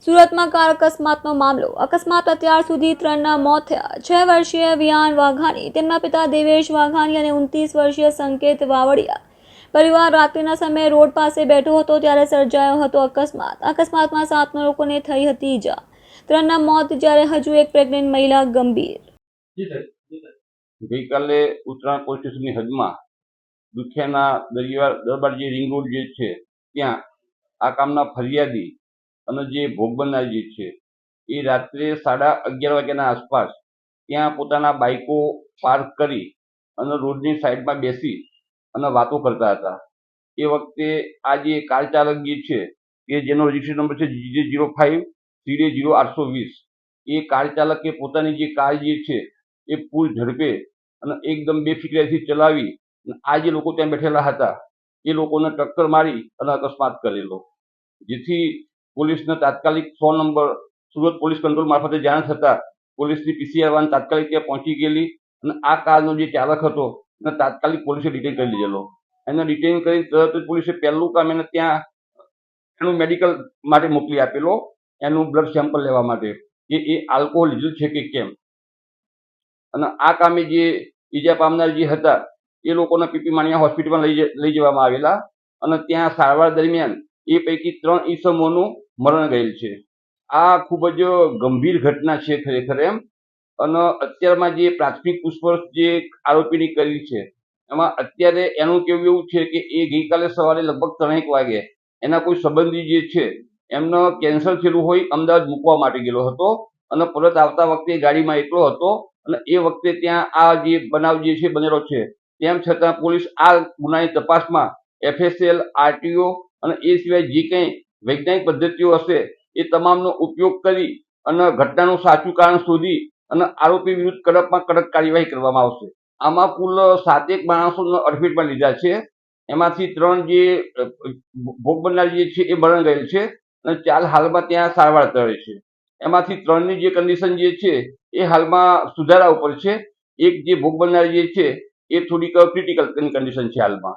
સુરતમાં કાર અકસ્માતનો મામલો. અકસ્માત અત્યાર સુધી 3ના મોત થયા. 6 વર્ષીય વિયાન વાઘાણી, તેમના પિતા દેવેશ વાઘાણી અને 29 વર્ષીય સંકેત વાવડિયા. પરિવાર રાત્રિના સમયે રોડ પાસે બેઠો હતો ત્યારે સર્જાયો હતો અકસ્માત. અકસ્માતમાં 7 લોકોને થઈ હતી ઈજા. 3ના મોત જ્યારે હજુ એક પ્રેગ્નન્ટ મહિલા ગંભીર. ગઈકાલે ઉત્તરાયણ પોલીસ સ્ટેશનની હદમાં દુધિયાના દરબાર જે રિંગ રોડ જે છે ત્યાં આ કામના ફરિયાદી અને જે ભોગ બનનાર જે છે એ રાત્રે 11:30 વાગ્યાના આસપાસ ત્યાં પોતાના બાઇકો પાર્ક કરી અને રોડની સાઈડમાં બેસી અને વાતો કરતા હતા. એ વખતે આ જે કાર ચાલક જે છે કે જેનો રજિસ્ટ્રેશન નંબર છે GJ05-00820, એ કાર ચાલકે પોતાની જે કાર જે છે એ પૂર ઝડપે અને એકદમ બેફિકરાઈથી ચલાવી આ જે લોકો ત્યાં બેઠેલા હતા એ લોકોને ટક્કર મારી અને અકસ્માત કરેલો, જેથી પોલીસને તાત્કાલિક 100 નંબર સુરત પોલીસ કંટ્રોલ મારફતે જાણ થતાં પોલીસની PCR વાન તાત્કાલિક ત્યાં પહોંચી ગયેલી અને આ કારનો જે ચાલક હતો એને તાત્કાલિક પોલીસે ડિટેન કરી લીધેલો. એને ડિટેન કરી તરત જ પોલીસે પહેલું કામ એને ત્યાં એનું મેડિકલ માટે મોકલી આપેલો, એનું બ્લડ સેમ્પલ લેવા માટે કે એ આલ્કોહોલ લીધેલ છે કે કેમ. અને આ કામે જે ઈજા પામનાર જે હતા એ લોકોને પીપી માણિયા હોસ્પિટલમાં લઈ જવામાં આવેલા અને ત્યાં સારવાર દરમિયાન એ પૈકી 3 ઈસમોનું મરણ ગયેલ છે. આ ખૂબ જ ગંભીર ઘટના છે ખરેખર એમ. અને અત્યારમાં જે પ્રાથમિક પૂછપરછ જે આરોપીની કરી છે એમાં અત્યારે એનું કહેવું એવું છે કે એ ગઈકાલે સવારે લગભગ 3 વાગે એના કોઈ સંબંધી જે છે એમનો કેન્સર થયેલું હોય અમદાવાદ મૂકવા માટે ગયેલો હતો અને પરત આવતા વખતે ગાડીમાં એકલો હતો અને એ વખતે ત્યાં આ જે બનાવ જે છે બનેલો છે. તેમ છતાં પોલીસ આ ગુનાની તપાસમાં FSL, RTO અને એ સિવાય જે કંઈ વૈજ્ઞાનિક પદ્ધતિઓ હશે એ તમામનો ઉપયોગ કરી અને ઘટનાનું સાચું કારણ શોધી અને આરોપી વિરુદ્ધ કડકમાં કડક કાર્યવાહી કરવામાં આવશે. આમાં કુલ 7 માણસોને અડફેટમાં લીધા છે. એમાંથી 3 જે ભોગ બનનાર જે છે એ મરણ ગયેલ છે અને 4 હાલમાં ત્યાં સારવાર કરે છે. એમાંથી 3ની જે કન્ડિશન જે છે એ હાલમાં સુધારા ઉપર છે. એક જે ભોગ બનનાર જે છે એ થોડીક ક્રિટિકલ કન્ડિશન છે હાલમાં.